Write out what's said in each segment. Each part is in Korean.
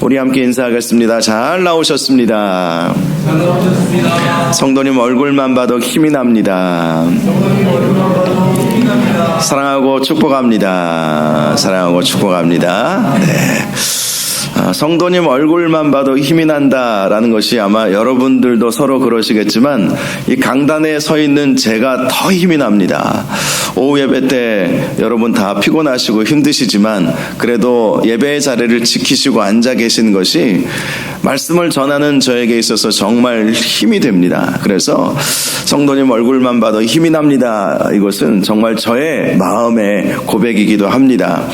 우리 함께 인사하겠습니다. 잘 나오셨습니다. 성도님 얼굴만 봐도 힘이 납니다. 사랑하고 축복합니다. 사랑하고 축복합니다. 네. 성도님 얼굴만 봐도 힘이 난다라는 것이 아마 여러분들도 서로 그러시겠지만 이 강단에 서 있는 제가 더 힘이 납니다. 오후 예배 때 여러분 다 피곤하시고 힘드시지만 그래도 예배의 자리를 지키시고 앉아 계신 것이 말씀을 전하는 저에게 있어서 정말 힘이 됩니다. 그래서 성도님 얼굴만 봐도 힘이 납니다. 이것은 정말 저의 마음의 고백이기도 합니다.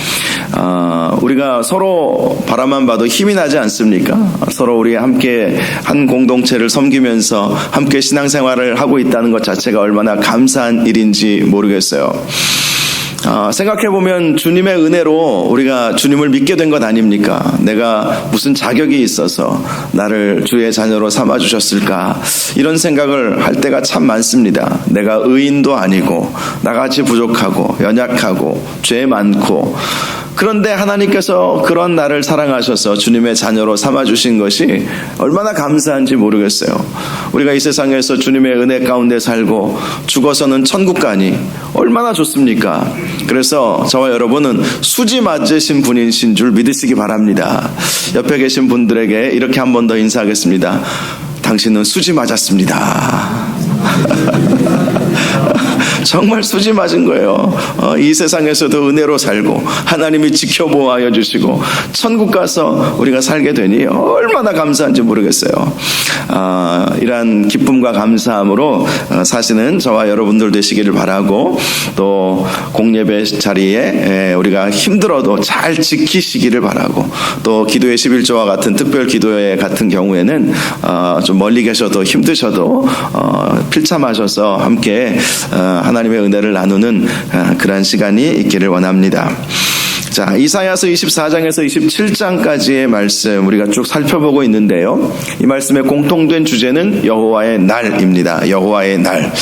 우리가 서로 바라만 봐도 힘이 나지 않습니까? 서로 우리 함께 한 공동체를 섬기면서 함께 신앙생활을 하고 있다는 것 자체가 얼마나 감사한 일인지 모르겠어요. 생각해보면 주님의 은혜로 우리가 주님을 믿게 된 것 아닙니까? 내가 무슨 자격이 있어서 나를 주의 자녀로 삼아주셨을까? 이런 생각을 할 때가 참 많습니다. 내가 의인도 아니고 나같이 부족하고 연약하고 죄 많고 그런데 하나님께서 그런 나를 사랑하셔서 주님의 자녀로 삼아주신 것이 얼마나 감사한지 모르겠어요. 우리가 이 세상에서 주님의 은혜 가운데 살고 죽어서는 천국 가니 얼마나 좋습니까? 그래서 저와 여러분은 수지 맞으신 분이신 줄 믿으시기 바랍니다. 옆에 계신 분들에게 이렇게 한 번 더 인사하겠습니다. 당신은 수지 맞았습니다. 정말 수지 맞은 거예요. 이 세상에서도 은혜로 살고 하나님이 지켜보아여 주시고 천국 가서 우리가 살게 되니 얼마나 감사한지 모르겠어요. 이러한 기쁨과 감사함으로 사시는 저와 여러분들 되시기를 바라고 또 공예배 자리에 우리가 힘들어도 잘 지키시기를 바라고 또 기도의 11조와 같은 특별 기도회 같은 경우에는 좀 멀리 계셔도 힘드셔도 필참하셔서 함께 하나님의 은혜를 나누는 그러한 시간이 있기를 원합니다. 자, 이사야서 24장에서 27장까지의 말씀 우리가 쭉 살펴보고 있는데요. 이 말씀의 공통된 주제는 여호와의 날입니다. 여호와의 날.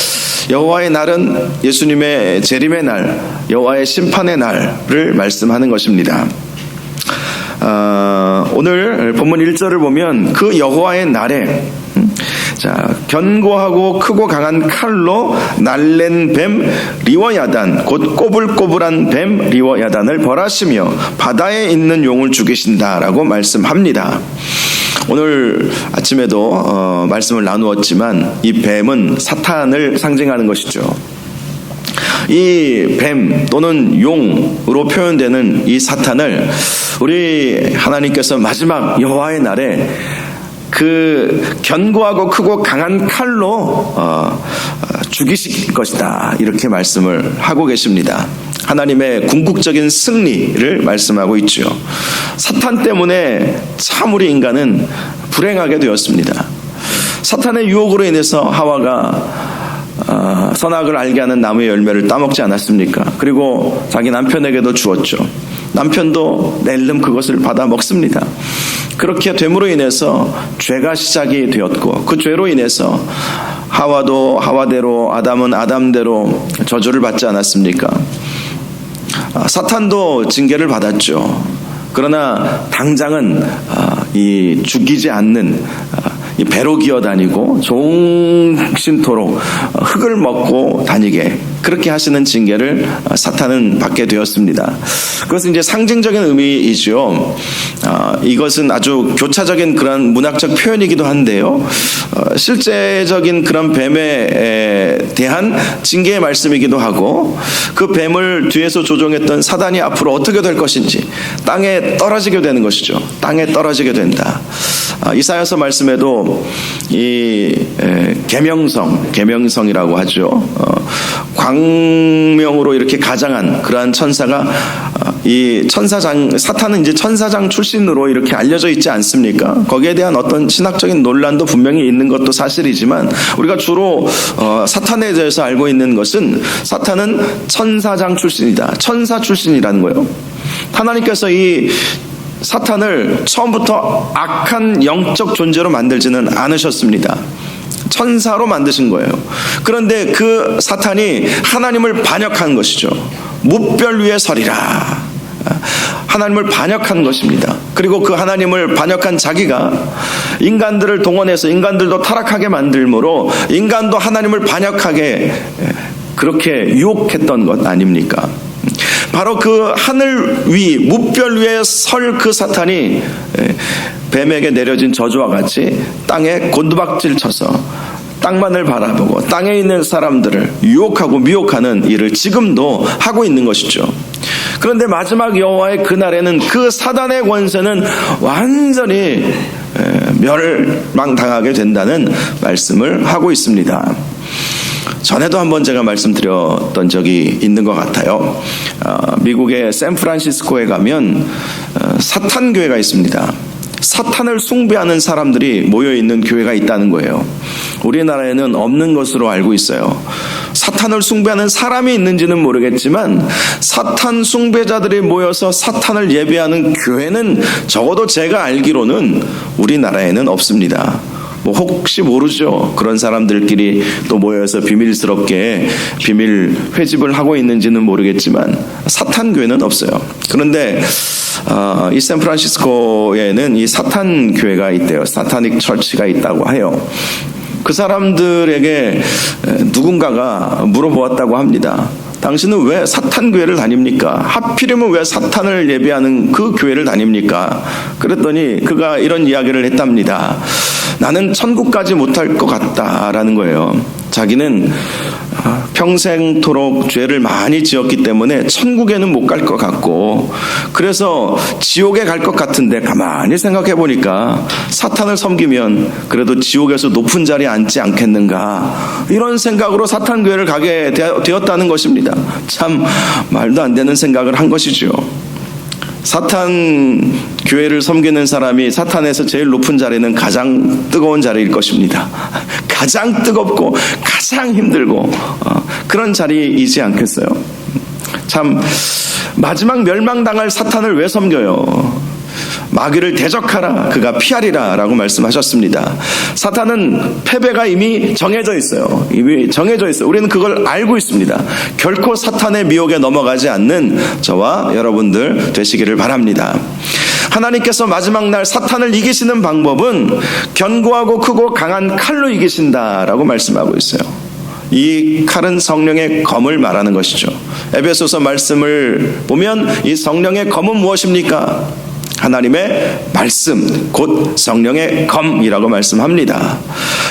여호와의 날은 예수님의 재림의 날, 여호와의 심판의 날을 말씀하는 것입니다. 오늘 본문 1절을 보면 그 여호와의 날에 견고하고 크고 강한 칼로 날랜 뱀 리워야단 곧 꼬불꼬불한 뱀 리워야단을 벌하시며 바다에 있는 용을 죽이신다라고 말씀합니다. 오늘 아침에도 말씀을 나누었지만 이 뱀은 사탄을 상징하는 것이죠. 이 뱀 또는 용으로 표현되는 이 사탄을 우리 하나님께서 마지막 여호와의 날에 그 견고하고 크고 강한 칼로 죽이실 것이다 이렇게 말씀을 하고 계십니다. 하나님의 궁극적인 승리를 말씀하고 있죠. 사탄 때문에 참 우리 인간은 불행하게 되었습니다. 사탄의 유혹으로 인해서 하와가 선악을 알게 하는 나무의 열매를 따먹지 않았습니까? 그리고 자기 남편에게도 주었죠. 남편도 낼름 그것을 받아 먹습니다. 그렇게 됨으로 인해서 죄가 시작이 되었고 그 죄로 인해서 하와도 하와대로 아담은 아담대로 저주를 받지 않았습니까? 사탄도 징계를 받았죠. 그러나 당장은 이 죽이지 않는 이 배로 기어다니고 종신토록 흙을 먹고 다니게 그렇게 하시는 징계를 사탄은 받게 되었습니다. 그것은 이제 상징적인 의미이죠. 이것은 아주 교차적인 그런 문학적 표현이기도 한데요. 실제적인 그런 뱀에 대한 징계의 말씀이기도 하고 그 뱀을 뒤에서 조종했던 사단이 앞으로 어떻게 될 것인지 땅에 떨어지게 되는 것이죠. 땅에 떨어지게 된다. 이사야서 말씀에도 이 계명성이라고 하죠. 광명으로 이렇게 가장한 그러한 천사가 이 천사장 사탄은 이제 천사장 출신으로 이렇게 알려져 있지 않습니까? 거기에 대한 어떤 신학적인 논란도 분명히 있는 것도 사실이지만 우리가 주로 사탄에 대해서 알고 있는 것은 사탄은 천사장 출신이다. 천사 출신이라는 거예요. 하나님께서 이 사탄을 처음부터 악한 영적 존재로 만들지는 않으셨습니다. 천사로 만드신 거예요. 그런데 그 사탄이 하나님을 반역한 것이죠. 무별 위에 서리라. 하나님을 반역한 것입니다. 그리고 그 하나님을 반역한 자기가 인간들을 동원해서 인간들도 타락하게 만들므로 인간도 하나님을 반역하게 그렇게 유혹했던 것 아닙니까? 바로 그 하늘 위 무별 위에 설 그 사탄이 뱀에게 내려진 저주와 같이 땅에 곤두박질 쳐서 땅만을 바라보고 땅에 있는 사람들을 유혹하고 미혹하는 일을 지금도 하고 있는 것이죠. 그런데 마지막 여호와의 그날에는 그 사단의 권세는 완전히 멸망당하게 된다는 말씀을 하고 있습니다. 전에도 한번 제가 말씀드렸던 적이 있는 것 같아요. 미국의 샌프란시스코에 가면 사탄 교회가 있습니다. 사탄을 숭배하는 사람들이 모여있는 교회가 있다는 거예요. 우리나라에는 없는 것으로 알고 있어요. 사탄을 숭배하는 사람이 있는지는 모르겠지만 사탄 숭배자들이 모여서 사탄을 예배하는 교회는 적어도 제가 알기로는 우리나라에는 없습니다. 혹시 모르죠. 그런 사람들끼리 또 모여서 비밀스럽게 비밀 회집을 하고 있는지는 모르겠지만 사탄 교회는 없어요. 그런데 이 샌프란시스코에는 이 사탄 교회가 있대요. 사타닉 처치가 있다고 해요. 그 사람들에게 누군가가 물어보았다고 합니다. 당신은 왜 사탄 교회를 다닙니까? 하필이면 왜 사탄을 예배하는 그 교회를 다닙니까? 그랬더니 그가 이런 이야기를 했답니다. 나는 천국까지 못할 것 같다라는 거예요. 자기는 평생토록 죄를 많이 지었기 때문에 천국에는 못 갈 것 같고, 그래서 지옥에 갈 것 같은데 가만히 생각해 보니까 사탄을 섬기면 그래도 지옥에서 높은 자리에 앉지 않겠는가, 이런 생각으로 사탄 교회를 가게 되었다는 것입니다. 참 말도 안 되는 생각을 한 것이죠. 사탄 교회를 섬기는 사람이 사탄에서 제일 높은 자리는 가장 뜨거운 자리일 것입니다. 가장 뜨겁고 가장 힘들고 그런 자리이지 않겠어요? 참 마지막 멸망당할 사탄을 왜 섬겨요? 마귀를 대적하라 그가 피하리라 라고 말씀하셨습니다. 사탄은 패배가 이미 정해져 있어요. 이미 정해져 있어요. 우리는 그걸 알고 있습니다. 결코 사탄의 미혹에 넘어가지 않는 저와 여러분들 되시기를 바랍니다. 하나님께서 마지막 날 사탄을 이기시는 방법은 견고하고 크고 강한 칼로 이기신다라고 말씀하고 있어요. 이 칼은 성령의 검을 말하는 것이죠. 에베소서 말씀을 보면 이 성령의 검은 무엇입니까? 하나님의 말씀, 곧 성령의 검이라고 말씀합니다.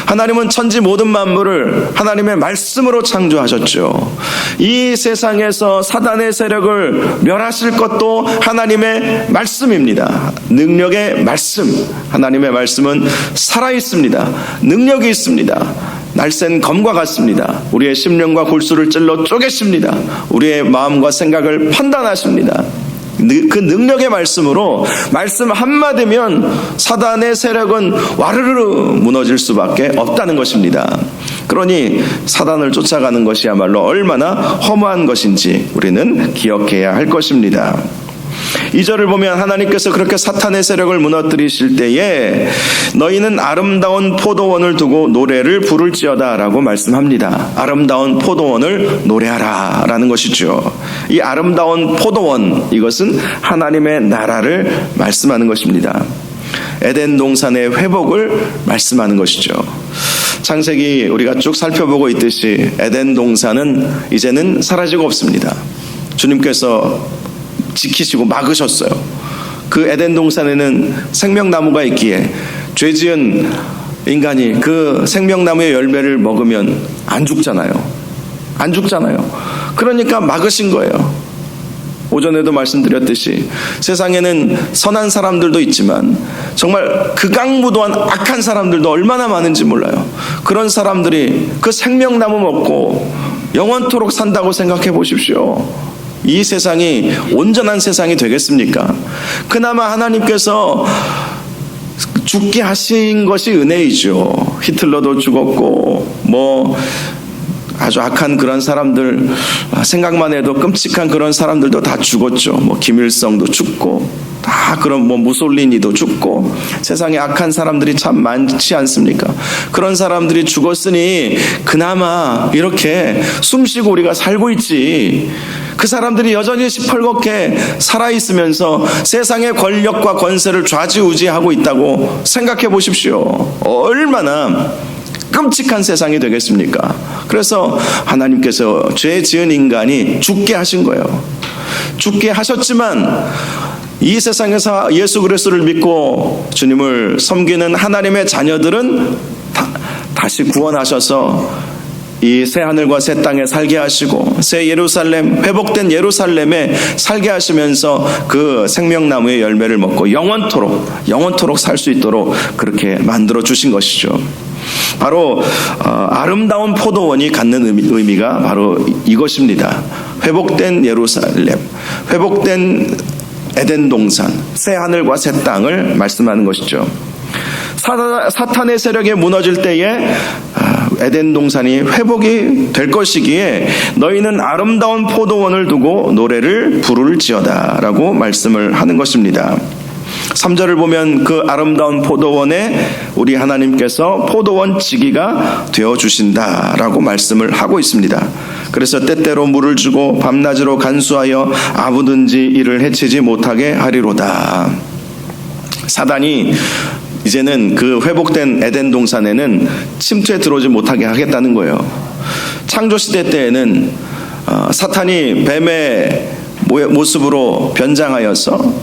하나님은 천지 모든 만물을 하나님의 말씀으로 창조하셨죠. 이 세상에서 사단의 세력을 멸하실 것도 하나님의 말씀입니다. 능력의 말씀, 하나님의 말씀은 살아있습니다. 능력이 있습니다. 날쌘 검과 같습니다. 우리의 심령과 골수를 찔러 쪼개십니다. 우리의 마음과 생각을 판단하십니다. 그 능력의 말씀으로 말씀 한마디면 사단의 세력은 와르르 무너질 수밖에 없다는 것입니다. 그러니 사단을 쫓아가는 것이야말로 얼마나 허무한 것인지 우리는 기억해야 할 것입니다. 2절을 보면 하나님께서 그렇게 사탄의 세력을 무너뜨리실 때에 너희는 아름다운 포도원을 두고 노래를 부를지어다 라고 말씀합니다. 아름다운 포도원을 노래하라 라는 것이죠. 이 아름다운 포도원, 이것은 하나님의 나라를 말씀하는 것입니다. 에덴 동산의 회복을 말씀하는 것이죠. 창세기 우리가 쭉 살펴보고 있듯이 에덴 동산은 이제는 사라지고 없습니다. 주님께서 지키시고 막으셨어요. 그 에덴 동산에는 생명나무가 있기에 죄지은 인간이 그 생명나무의 열매를 먹으면 안 죽잖아요. 안 죽잖아요. 그러니까 막으신 거예요. 오전에도 말씀드렸듯이 세상에는 선한 사람들도 있지만 정말 극악무도한 악한 사람들도 얼마나 많은지 몰라요. 그런 사람들이 그 생명나무 먹고 영원토록 산다고 생각해 보십시오. 이 세상이 온전한 세상이 되겠습니까? 그나마 하나님께서 죽게 하신 것이 은혜이죠. 히틀러도 죽었고 아주 악한 그런 사람들 생각만 해도 끔찍한 그런 사람들도 다 죽었죠. 김일성도 죽고 다 그런 무솔리니도 죽고 세상에 악한 사람들이 참 많지 않습니까? 그런 사람들이 죽었으니 그나마 이렇게 숨쉬고 우리가 살고 있지. 그 사람들이 여전히 시뻘겋게 살아있으면서 세상의 권력과 권세를 좌지우지하고 있다고 생각해 보십시오. 얼마나 끔찍한 세상이 되겠습니까? 그래서 하나님께서 죄 지은 인간이 죽게 하신 거예요. 죽게 하셨지만 이 세상에서 예수 그리스도를 믿고 주님을 섬기는 하나님의 자녀들은 다시 구원하셔서 이 새 하늘과 새 땅에 살게 하시고 새 예루살렘, 회복된 예루살렘에 살게 하시면서 그 생명나무의 열매를 먹고 영원토록 살 수 있도록 그렇게 만들어 주신 것이죠. 바로 아름다운 포도원이 갖는 의미가 바로 이것입니다. 회복된 예루살렘, 회복된 에덴 동산, 새 하늘과 새 땅을 말씀하는 것이죠. 사탄의 세력에 무너질 때에 에덴 동산이 회복이 될 것이기에 너희는 아름다운 포도원을 두고 노래를 부를지어다 라고 말씀을 하는 것입니다. 3절을 보면 그 아름다운 포도원에 우리 하나님께서 포도원 지기가 되어주신다라고 말씀을 하고 있습니다. 그래서 때때로 물을 주고 밤낮으로 간수하여 아무든지 이를 해치지 못하게 하리로다. 사단이 이제는 그 회복된 에덴 동산에는 침투에 들어오지 못하게 하겠다는 거예요. 창조시대 때에는 사탄이 뱀의 모습으로 변장하여서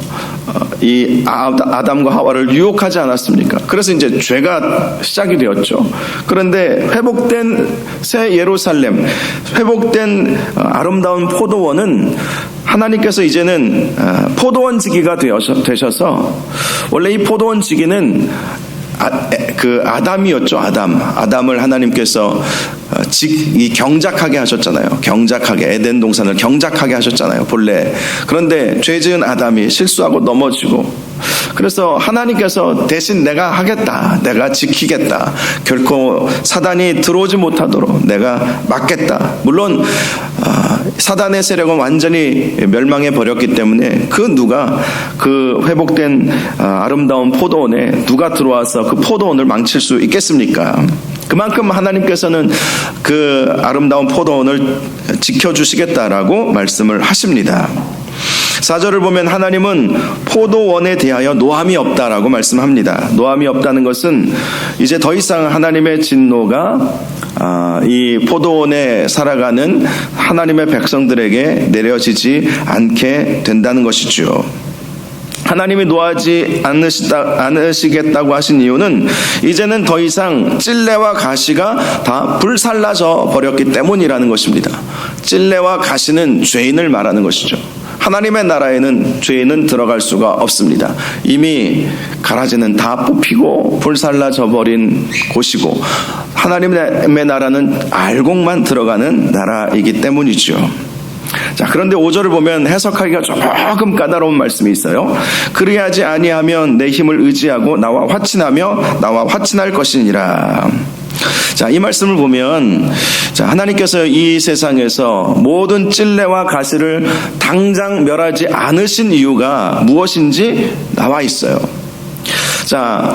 이 아담과 하와를 유혹하지 않았습니까? 그래서 이제 죄가 시작이 되었죠. 그런데 회복된 새 예루살렘, 회복된 아름다운 포도원은 하나님께서 이제는 포도원 지기가 되셔서 원래 이 포도원 지기는 그 아담이었죠. 아담을 하나님께서 경작하게 하셨잖아요. 경작하게, 에덴 동산을 경작하게 하셨잖아요, 본래. 그런데 죄 지은 아담이 실수하고 넘어지고, 그래서 하나님께서 대신 내가 하겠다, 내가 지키겠다, 결코 사단이 들어오지 못하도록 내가 막겠다. 물론 사단의 세력은 완전히 멸망해 버렸기 때문에 그 회복된 아름다운 포도원에 누가 들어와서 그 포도원을 망칠 수 있겠습니까? 그만큼 하나님께서는 그 아름다운 포도원을 지켜주시겠다라고 말씀을 하십니다. 4절을 보면 하나님은 포도원에 대하여 노함이 없다라고 말씀합니다. 노함이 없다는 것은 이제 더 이상 하나님의 진노가 이 포도원에 살아가는 하나님의 백성들에게 내려지지 않게 된다는 것이죠. 하나님이 노하지 않으시겠다고 하신 이유는 이제는 더 이상 찔레와 가시가 다 불살라져 버렸기 때문이라는 것입니다. 찔레와 가시는 죄인을 말하는 것이죠. 하나님의 나라에는 죄인은 들어갈 수가 없습니다. 이미 가라지는 다 뽑히고 불살라져 버린 곳이고 하나님의 나라는 알곡만 들어가는 나라이기 때문이죠. 자, 그런데 5절을 보면 해석하기가 조금 까다로운 말씀이 있어요. 그리하지 아니하면 내 힘을 의지하고 나와 화친할 것이니라. 자, 이 말씀을 보면 하나님께서 이 세상에서 모든 찔레와 가시를 당장 멸하지 않으신 이유가 무엇인지 나와 있어요. 자,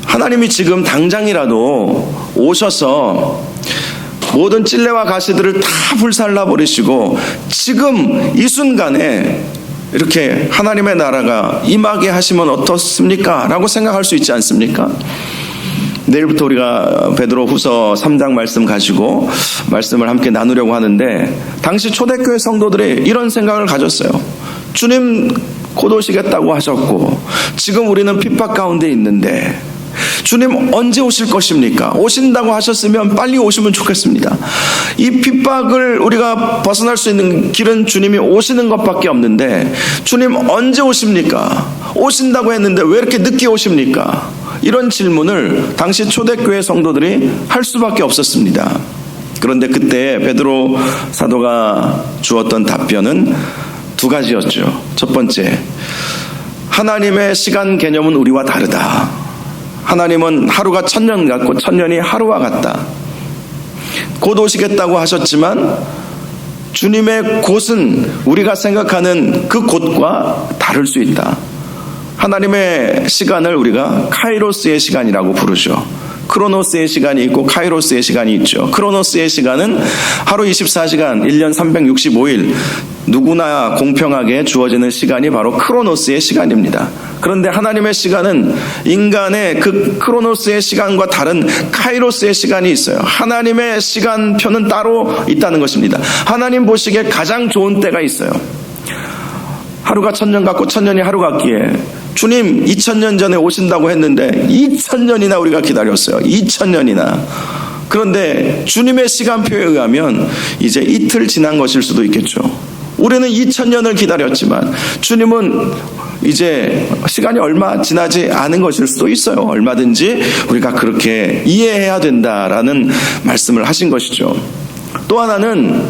하나님이 지금 당장이라도 오셔서 모든 찔레와 가시들을 다 불살라 버리시고 지금 이 순간에 이렇게 하나님의 나라가 임하게 하시면 어떻습니까? 라고 생각할 수 있지 않습니까? 내일부터 우리가 베드로후서 3장 말씀 가지고 말씀을 함께 나누려고 하는데, 당시 초대교회 성도들이 이런 생각을 가졌어요. 주님 곧 오시겠다고 하셨고 지금 우리는 핍박 가운데 있는데 주님 언제 오실 것입니까? 오신다고 하셨으면 빨리 오시면 좋겠습니다. 이 핍박을 우리가 벗어날 수 있는 길은 주님이 오시는 것밖에 없는데 주님 언제 오십니까? 오신다고 했는데 왜 이렇게 늦게 오십니까? 이런 질문을 당시 초대교회 성도들이 할 수밖에 없었습니다. 그런데 그때 베드로 사도가 주었던 답변은 두 가지였죠. 첫 번째, 하나님의 시간 개념은 우리와 다르다. 하나님은 하루가 1000년 같고 1000년이 하루와 같다. 곧 오시겠다고 하셨지만 주님의 곳은 우리가 생각하는 그 곳과 다를 수 있다. 하나님의 시간을 우리가 카이로스의 시간이라고 부르죠. 크로노스의 시간이 있고 카이로스의 시간이 있죠. 크로노스의 시간은 하루 24시간, 1년 365일 누구나 공평하게 주어지는 시간이 바로 크로노스의 시간입니다. 그런데 하나님의 시간은 인간의 그 크로노스의 시간과 다른 카이로스의 시간이 있어요. 하나님의 시간표는 따로 있다는 것입니다. 하나님 보시기에 가장 좋은 때가 있어요. 하루가 1000년 같고 1000년이 하루 같기에 주님 2000년 전에 오신다고 했는데 2000년이나 우리가 기다렸어요. 2000년이나. 그런데 주님의 시간표에 의하면 이제 이틀 지난 것일 수도 있겠죠. 우리는 2000년을 기다렸지만 주님은 이제 시간이 얼마 지나지 않은 것일 수도 있어요. 얼마든지 우리가 그렇게 이해해야 된다라는 말씀을 하신 것이죠. 또 하나는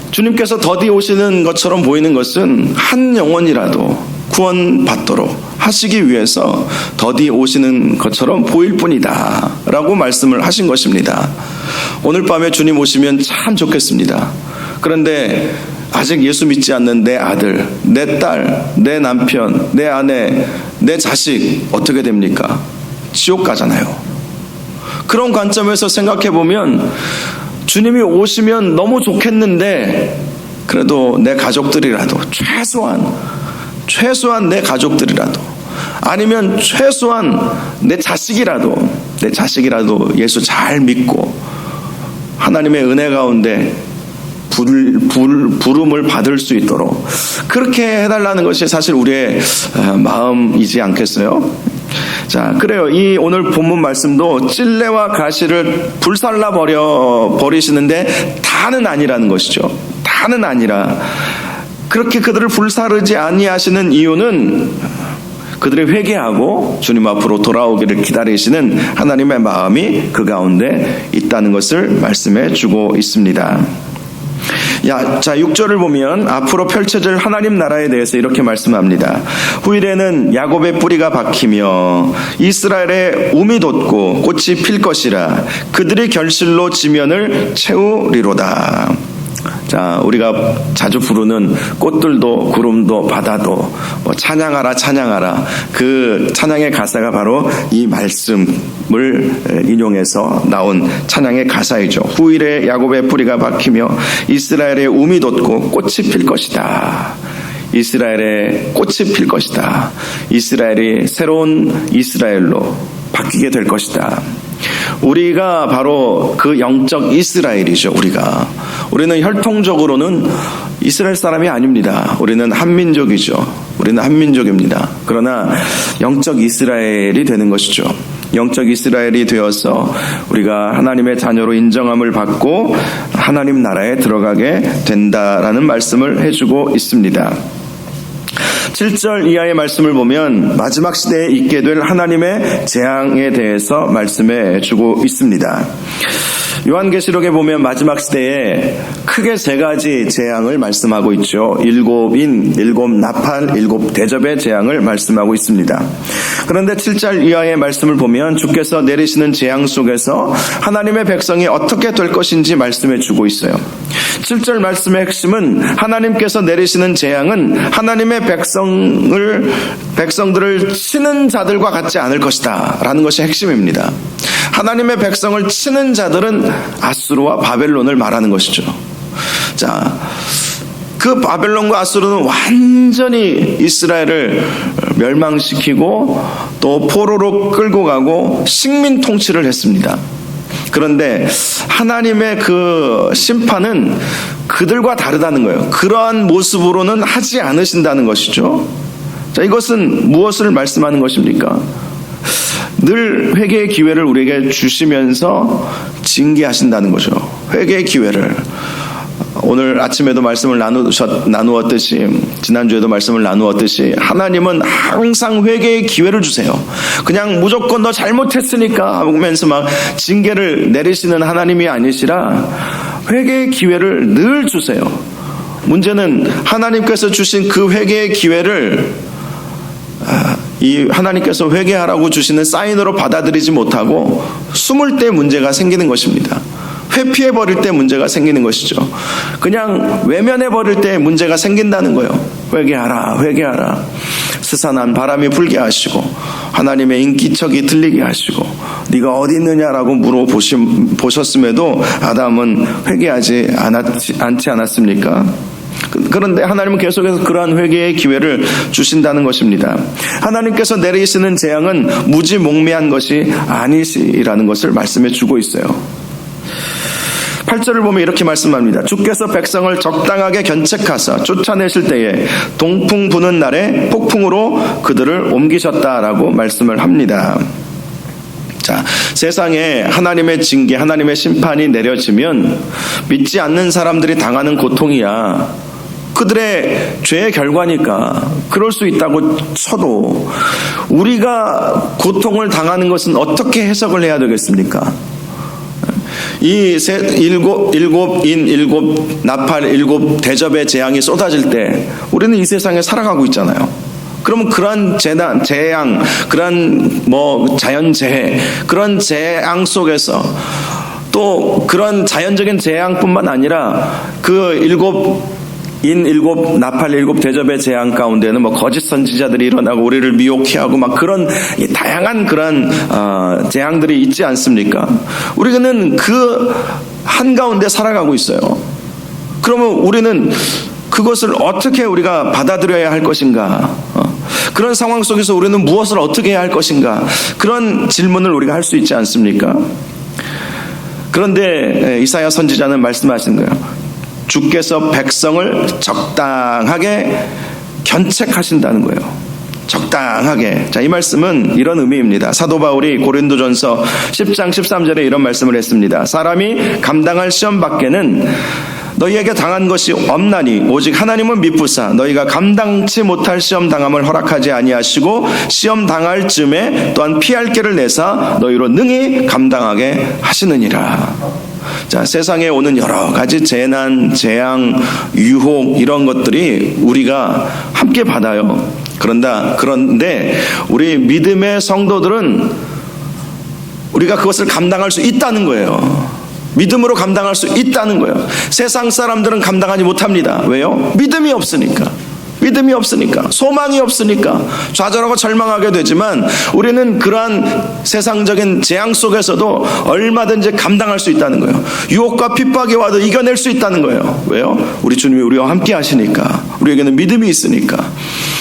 주님께서 더디 오시는 것처럼 보이는 것은 한 영혼이라도 구원받도록 하시기 위해서 더디 오시는 것처럼 보일 뿐이다 라고 말씀을 하신 것입니다. 오늘 밤에 주님 오시면 참 좋겠습니다. 그런데 아직 예수 믿지 않는 내 아들, 내 딸, 내 남편, 내 아내, 내 자식 어떻게 됩니까? 지옥 가잖아요. 그런 관점에서 생각해 보면 주님이 오시면 너무 좋겠는데 그래도 내 가족들이라도 최소한 내 가족들이라도 아니면 최소한 내 자식이라도 예수 잘 믿고 하나님의 은혜 가운데 부름을 받을 수 있도록 그렇게 해달라는 것이 사실 우리의 마음이지 않겠어요? 자, 그래요. 이 오늘 본문 말씀도 찔레와 가시를 불살라 버리시는데 다는 아니라는 것이죠. 다는 아니라 그렇게 그들을 불사르지 아니하시는 이유는 그들이 회개하고 주님 앞으로 돌아오기를 기다리시는 하나님의 마음이 그 가운데 있다는 것을 말씀해 주고 있습니다. 자, 6절을 보면 앞으로 펼쳐질 하나님 나라에 대해서 이렇게 말씀합니다. 후일에는 야곱의 뿌리가 박히며 이스라엘의 움이 돋고 꽃이 필 것이라. 그들이 결실로 지면을 채우리로다. 자, 우리가 자주 부르는 꽃들도 구름도 바다도 찬양하라 그 찬양의 가사가 바로 이 말씀을 인용해서 나온 찬양의 가사이죠. 후일에 야곱의 뿌리가 박히며 이스라엘의 움이 돋고 꽃이 필 것이다. 이스라엘의 꽃이 필 것이다. 이스라엘이 새로운 이스라엘로 바뀌게 될 것이다. 우리가 바로 그 영적 이스라엘이죠. 우리는 혈통적으로는 이스라엘 사람이 아닙니다. 우리는 한민족이죠. 우리는 한민족입니다. 그러나 영적 이스라엘이 되는 것이죠. 영적 이스라엘이 되어서 우리가 하나님의 자녀로 인정함을 받고 하나님 나라에 들어가게 된다라는 말씀을 해주고 있습니다. 7절 이하의 말씀을 보면 마지막 시대에 있게 될 하나님의 재앙에 대해서 말씀해 주고 있습니다. 요한계시록에 보면 마지막 시대에 크게 3가지 재앙을 말씀하고 있죠. 7인, 7나팔, 7대접의 재앙을 말씀하고 있습니다. 그런데 7절 이하의 말씀을 보면 주께서 내리시는 재앙 속에서 하나님의 백성이 어떻게 될 것인지 말씀해 주고 있어요. 7절 말씀의 핵심은 하나님께서 내리시는 재앙은 하나님의 백성들을 치는 자들과 같지 않을 것이다 라는 것이 핵심입니다. 하나님의 백성을 치는 자들은 아수르와 바벨론을 말하는 것이죠. 자, 그 바벨론과 아수르는 완전히 이스라엘을 멸망시키고 또 포로로 끌고 가고 식민 통치를 했습니다. 그런데 하나님의 그 심판은 그들과 다르다는 거예요. 그러한 모습으로는 하지 않으신다는 것이죠. 자, 이것은 무엇을 말씀하는 것입니까? 늘 회개의 기회를 우리에게 주시면서 징계하신다는 거죠. 회개의 기회를. 오늘 아침에도 말씀을 나누었듯이 지난주에도 말씀을 나누었듯이 하나님은 항상 회개의 기회를 주세요. 그냥 무조건 너 잘못했으니까 하면서 막 징계를 내리시는 하나님이 아니시라 회개의 기회를 늘 주세요. 문제는 하나님께서 주신 그 회개의 기회를 이 하나님께서 회개하라고 주시는 사인으로 받아들이지 못하고 숨을 때 문제가 생기는 것입니다. 회피해버릴 때 문제가 생기는 것이죠. 그냥 외면해버릴 때 문제가 생긴다는 거예요. 회개하라, 회개하라. 스산한 바람이 불게 하시고 하나님의 인기척이 들리게 하시고 네가 어디 있느냐라고 물어보셨음에도 아담은 회개하지 않지 않았습니까? 그런데 하나님은 계속해서 그러한 회개의 기회를 주신다는 것입니다. 하나님께서 내리시는 재앙은 무지몽매한 것이 아니시라는 것을 말씀해 주고 있어요. 8절을 보면 이렇게 말씀합니다. 주께서 백성을 적당하게 견책하사 쫓아내실 때에 동풍 부는 날에 폭풍으로 그들을 옮기셨다라고 말씀을 합니다. 자, 세상에 하나님의 징계, 하나님의 심판이 내려지면 믿지 않는 사람들이 당하는 고통이야 그들의 죄의 결과니까 그럴 수 있다고 쳐도 우리가 고통을 당하는 것은 어떻게 해석을 해야 되겠습니까? 이 일곱 나팔 일곱 대접의 재앙이 쏟아질 때 우리는 이 세상에 살아가고 있잖아요. 그러면 그러한 재앙, 그러한 자연재해, 그런 재앙 속에서 또 그런 자연적인 재앙뿐만 아니라 그 일곱 나팔 일곱 대접의 재앙 가운데는 거짓 선지자들이 일어나고 우리를 미혹해 하고 그런 다양한 그런 재앙들이 있지 않습니까? 우리는 그 한가운데 살아가고 있어요. 그러면 우리는 그것을 어떻게 우리가 받아들여야 할 것인가? 그런 상황 속에서 우리는 무엇을 어떻게 해야 할 것인가? 그런 질문을 우리가 할 수 있지 않습니까? 그런데 이사야 선지자는 말씀하신 거예요. 주께서 백성을 적당하게 견책하신다는 거예요. 적당하게. 자, 이 말씀은 이런 의미입니다. 사도 바울이 고린도전서 10장 13절에 이런 말씀을 했습니다. 사람이 감당할 시험 밖에는 너희에게 당한 것이 없나니 오직 하나님은 미쁘사 너희가 감당치 못할 시험 당함을 허락하지 아니하시고 시험 당할 즈음에 또한 피할 길을 내사 너희로 능히 감당하게 하시느니라. 자, 세상에 오는 여러 가지 재난, 재앙, 유혹 이런 것들이 우리가 함께 받아요. 그런데 우리 믿음의 성도들은 우리가 그것을 감당할 수 있다는 거예요. 믿음으로 감당할 수 있다는 거예요. 세상 사람들은 감당하지 못합니다. 왜요? 믿음이 없으니까. 소망이 없으니까 좌절하고 절망하게 되지만 우리는 그러한 세상적인 재앙 속에서도 얼마든지 감당할 수 있다는 거예요. 유혹과 핍박이 와도 이겨낼 수 있다는 거예요. 왜요? 우리 주님이 우리와 함께 하시니까. 우리에게는 믿음이 있으니까.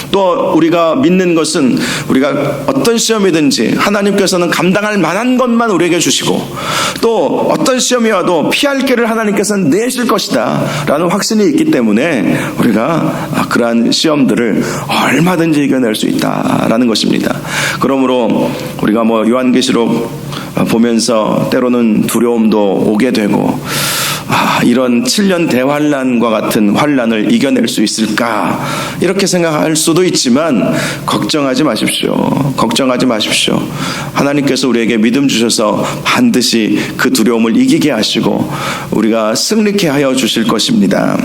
또 우리가 믿는 것은 우리가 어떤 시험이든지 하나님께서는 감당할 만한 것만 우리에게 주시고 또 어떤 시험이 와도 피할 길을 하나님께서는 내실 것이다 라는 확신이 있기 때문에 우리가 그러한 시험들을 얼마든지 이겨낼 수 있다라는 것입니다. 그러므로 우리가 요한계시록 보면서 때로는 두려움도 오게 되고 이런 7년 대환란과 같은 환란을 이겨낼 수 있을까 이렇게 생각할 수도 있지만 걱정하지 마십시오. 하나님께서 우리에게 믿음 주셔서 반드시 그 두려움을 이기게 하시고 우리가 승리케 하여 주실 것입니다.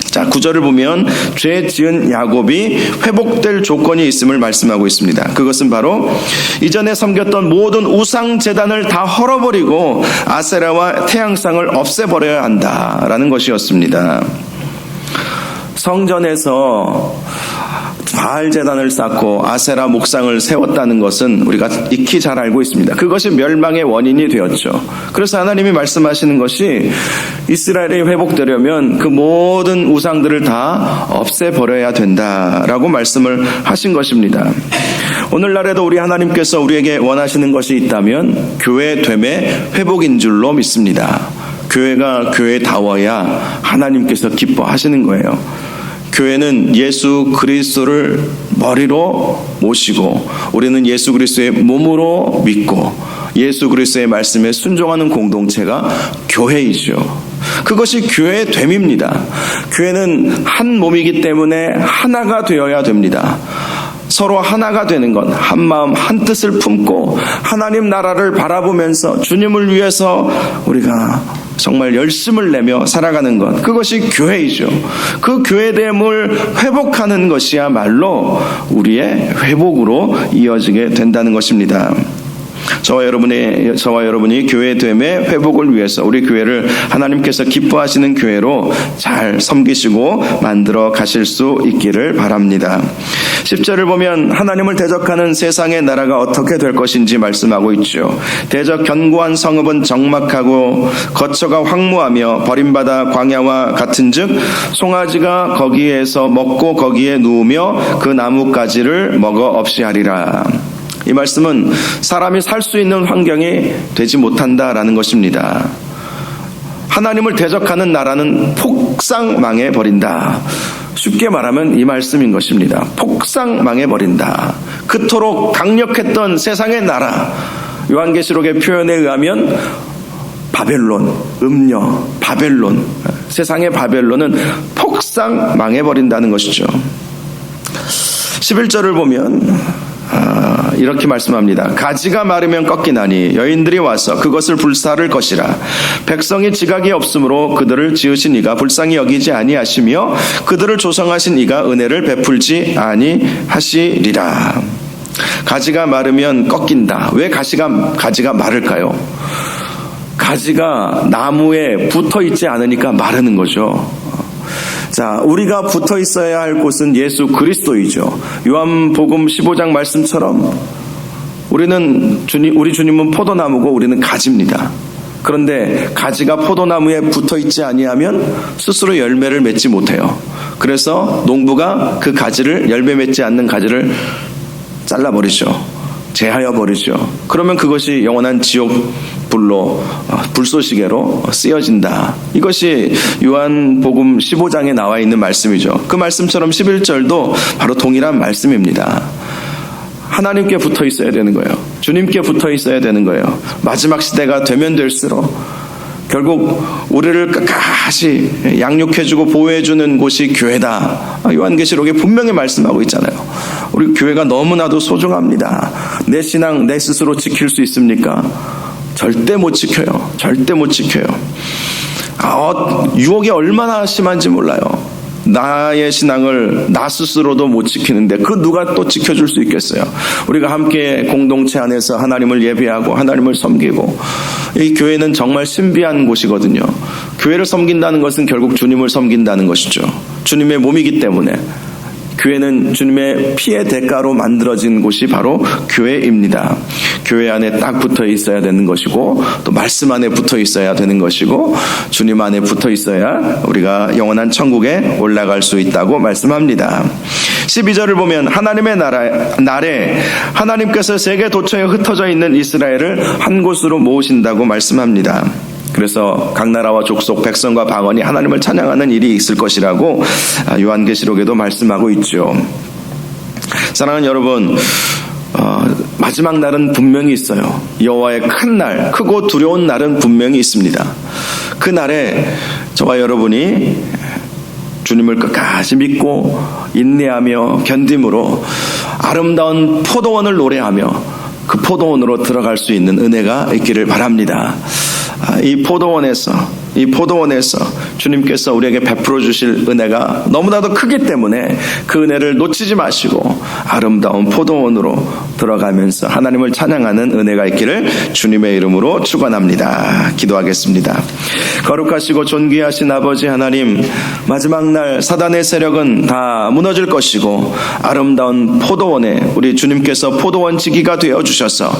자, 9절을 보면 죄 지은 야곱이 회복될 조건이 있음을 말씀하고 있습니다. 그것은 바로 이전에 섬겼던 모든 우상 제단을 다 헐어버리고 아세라와 태양상을 없애버려야 한다라는 것이었습니다. 성전에서 바알 제단을 쌓고 아세라 목상을 세웠다는 것은 우리가 익히 잘 알고 있습니다. 그것이 멸망의 원인이 되었죠. 그래서 하나님이 말씀하시는 것이 이스라엘이 회복되려면 그 모든 우상들을 다 없애버려야 된다라고 말씀을 하신 것입니다. 오늘날에도 우리 하나님께서 우리에게 원하시는 것이 있다면 교회됨의 회복인 줄로 믿습니다. 교회가 교회다워야 하나님께서 기뻐하시는 거예요. 교회는 예수 그리스도를 머리로 모시고 우리는 예수 그리스도의 몸으로 믿고 예수 그리스도의 말씀에 순종하는 공동체가 교회이죠. 그것이 교회됨입니다. 교회는 한 몸이기 때문에 하나가 되어야 됩니다. 서로 하나가 되는 것, 한 마음 한 뜻을 품고 하나님 나라를 바라보면서 주님을 위해서 우리가 정말 열심을 내며 살아가는 것, 그것이 교회이죠. 그 교회됨을 회복하는 것이야말로 우리의 회복으로 이어지게 된다는 것입니다. 저와 여러분이 교회됨의 회복을 위해서 우리 교회를 하나님께서 기뻐하시는 교회로 잘 섬기시고 만들어 가실 수 있기를 바랍니다. 10절을 보면 하나님을 대적하는 세상의 나라가 어떻게 될 것인지 말씀하고 있죠. 대적 견고한 성읍은 적막하고 거처가 황무하며 버림받아 광야와 같은즉 송아지가 거기에서 먹고 거기에 누우며 그 나뭇가지를 먹어 없이 하리라. 이 말씀은 사람이 살 수 있는 환경이 되지 못한다라는 것입니다. 하나님을 대적하는 나라는 폭삭 망해버린다. 쉽게 말하면 이 말씀인 것입니다. 폭삭 망해버린다. 그토록 강력했던 세상의 나라, 요한계시록의 표현에 의하면 바벨론, 음녀, 바벨론, 세상의 바벨론은 폭삭 망해버린다는 것이죠. 11절을 보면 이렇게 말씀합니다. 가지가 마르면 꺾이나니 여인들이 와서 그것을 불사를 것이라. 백성이 지각이 없으므로 그들을 지으신 이가 불쌍히 여기지 아니하시며 그들을 조성하신 이가 은혜를 베풀지 아니하시리라. 가지가 마르면 꺾인다. 왜 가지가 마를까요? 가지가 나무에 붙어 있지 않으니까 마르는 거죠. 자, 우리가 붙어 있어야 할 곳은 예수 그리스도이죠. 요한복음 15장 말씀처럼 우리 주님은 포도나무고 우리는 가지입니다. 그런데 가지가 포도나무에 붙어 있지 아니하면 스스로 열매를 맺지 못해요. 그래서 농부가 그 가지를, 열매 맺지 않는 가지를 잘라버리죠. 제하여 버리죠. 그러면 그것이 영원한 지옥 불로, 불쏘시개로 쓰여진다. 이것이 요한복음 15장에 나와 있는 말씀이죠. 그 말씀처럼 11절도 바로 동일한 말씀입니다. 하나님께 붙어 있어야 되는 거예요. 주님께 붙어 있어야 되는 거예요. 마지막 시대가 되면 될수록 결국 우리를 끝까지 양육해주고 보호해주는 곳이 교회다. 요한계시록에 분명히 말씀하고 있잖아요. 우리 교회가 너무나도 소중합니다. 내 신앙 내 스스로 지킬 수 있습니까? 절대 못 지켜요. 절대 못 지켜요. 유혹이 얼마나 심한지 몰라요. 나의 신앙을 나 스스로도 못 지키는데 그 누가 또 지켜줄 수 있겠어요. 우리가 함께 공동체 안에서 하나님을 예배하고 하나님을 섬기고, 이 교회는 정말 신비한 곳이거든요. 교회를 섬긴다는 것은 결국 주님을 섬긴다는 것이죠. 주님의 몸이기 때문에 교회는 주님의 피의 대가로 만들어진 곳이 바로 교회입니다. 교회 안에 딱 붙어 있어야 되는 것이고, 또 말씀 안에 붙어 있어야 되는 것이고, 주님 안에 붙어 있어야 우리가 영원한 천국에 올라갈 수 있다고 말씀합니다. 12절을 보면 하나님의 날에 하나님께서 세계 도처에 흩어져 있는 이스라엘을 한 곳으로 모으신다고 말씀합니다. 그래서 각 나라와 족속, 백성과 방언이 하나님을 찬양하는 일이 있을 것이라고 요한계시록에도 말씀하고 있죠. 사랑하는 여러분, 마지막 날은 분명히 있어요. 여호와의 큰 날, 크고 두려운 날은 분명히 있습니다. 그 날에 저와 여러분이 주님을 끝까지 믿고 인내하며 견딤으로 아름다운 포도원을 노래하며 그 포도원으로 들어갈 수 있는 은혜가 있기를 바랍니다. 이 포도원에서 주님께서 우리에게 베풀어 주실 은혜가 너무나도 크기 때문에 그 은혜를 놓치지 마시고 아름다운 포도원으로 들어가면서 하나님을 찬양하는 은혜가 있기를 주님의 이름으로 축원합니다. 기도하겠습니다. 거룩하시고 존귀하신 아버지 하나님, 마지막 날 사단의 세력은 다 무너질 것이고 아름다운 포도원에 우리 주님께서 포도원 지기가 되어주셔서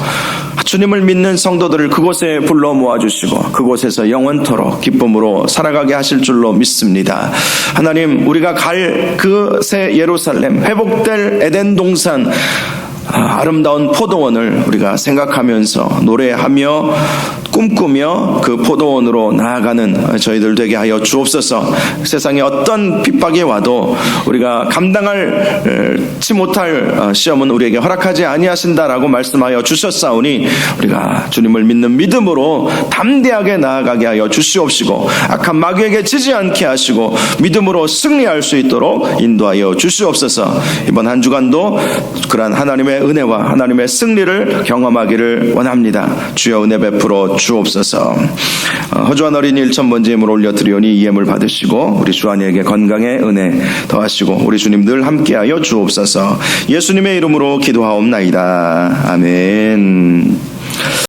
주님을 믿는 성도들을 그곳에 불러 모아주시고 그곳에서 영원토록 기쁨으로 살아가게 하실 줄로 믿습니다. 하나님, 우리가 갈 그 새 예루살렘, 회복될 에덴 동산, 아름다운 포도원을 우리가 생각하면서 노래하며 꿈꾸며 그 포도원으로 나아가는 저희들 되게 하여 주옵소서. 세상에 어떤 핍박이 와도 우리가 감당하지 못할 시험은 우리에게 허락하지 아니하신다라고 말씀하여 주셨사오니 우리가 주님을 믿는 믿음으로 담대하게 나아가게 하여 주시옵시고 악한 마귀에게 지지 않게 하시고 믿음으로 승리할 수 있도록 인도하여 주시옵소서. 이번 한 주간도 그러한 하나님의 은혜와 하나님의 승리를 경험하기를 원합니다. 주여 은혜 베풀어 주옵소서. 허주한 어린이 1,000번째 예물 올려드리오니 이 예물 받으시고 우리 주안이에게 건강의 은혜 더하시고 우리 주님 늘 함께하여 주옵소서. 예수님의 이름으로 기도하옵나이다. 아멘.